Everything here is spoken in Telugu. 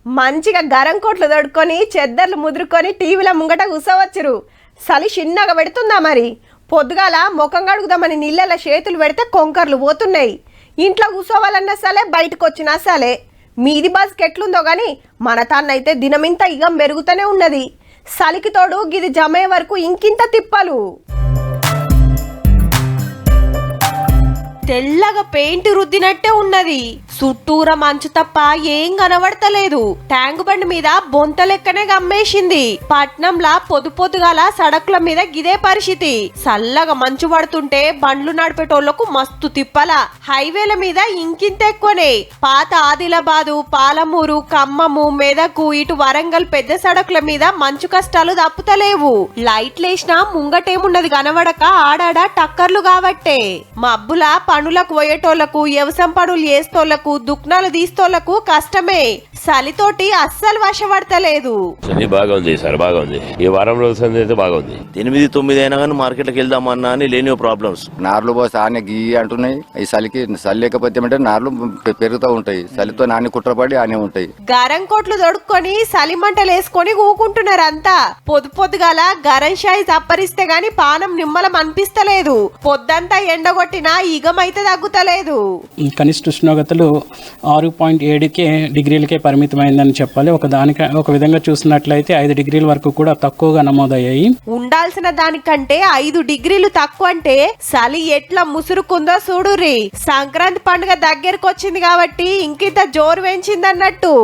మంచిగా గరం కోట్లు దొడుకొని చెద్దర్లు ముదురుకొని టీవీల ముంగట కూసవచ్చురు. చలి చిన్నగా పెడుతుందా మరి. పొద్దుగాల ముఖం కడుగుదామని నీళ్ళ చేతులు పెడితే కొంకర్లు పోతున్నాయి. ఇంట్లో కూసోవాలన్నా సలే బయటకు వచ్చినా సలే. మీది బస్కి ఎట్లుందో గాని మన తాన్నైతే దినమింత ఇగం పెరుగుతూనే ఉన్నది. చలికి తోడు గిది జమే వరకు ఇంకింత తిప్పలు. తెల్లగా పెయింట్ రుద్దినట్టే ఉన్నది. చుట్టూర మంచు తప్ప ఏం కనబడతలేదు. ట్యాంకు బండి మీద బొంత లెక్కనే గమ్మేసింది. పట్నంలా పొద్దుగాల సడకుల మీద గిదే పరిస్థితి. చల్లగా మంచు పడుతుంటే బండ్లు నడిపేటోళ్లకు మస్తు తిప్పల. హైవేల మీద ఇంకింత ఎక్కువనే. పాత ఆదిలాబాదు, పాలమూరు, ఖమ్మము, మెదకు ఇటు వరంగల్ పెద్ద సడకుల మీద మంచు కష్టాలు తప్పుతలేవు. లైట్లేసినా ముంగటేమున్నది కనబడక ఆడాడ టక్కర్లు కాబట్టే. మబ్బుల పనులకు పోయేటోళ్లకు, వ్యవసాయం పనులు చేస్తోళ్లకు, దుక్నాలు తీస్తోళ్లకు కష్టమే. చలితోటి అస్సలు వశపడతలేదు. బాగుంది సార్, బాగుంది. ఈ వారం రోజులు బాగుంది. 8-9 అయినా కానీ మార్కెట్కి వెళ్దామన్నా అని లేని ప్రాబ్లమ్స్. నార్లు పోసి ఆనే గీ అంటున్నాయి. ఈ చలికి చలి లేకపోతే అంటే నార్లు పెరుగుతూ ఉంటాయి. చలితో నాని కుట్రపడి ఆనే ఉంటాయి. గరం కోట్లు దొడుక్కొని చలి మంటలు వేసుకొని ఊకుంటున్నారు అంతా. పొద్దుగాల గరం షాయి చప్పరిస్తే గాని పానం నిమ్మలం అనిపిస్తలేదు. పొద్దంతా ఎండగొట్టినా ఇగమైతే తగ్గుతలేదు. కనిష్ట ఉష్ణోగ్రతలు 6.7 డిగ్రీలకే పరిమితమైందని చెప్పాలి. ఒక విధంగా చూసినట్లయితే 5 డిగ్రీల వరకు కూడా తక్కువగా నమోదయ్యాయి. ఉండాల్సిన దానికంటే 5 డిగ్రీలు తక్కువ అంటే చలి ఎట్లా ముసురుకుందో చూడుర్రి. సంక్రాంతి పండుగ దగ్గరకు వచ్చింది కాబట్టి ఇంకింత జోరు పెంచిందన్నట్టు.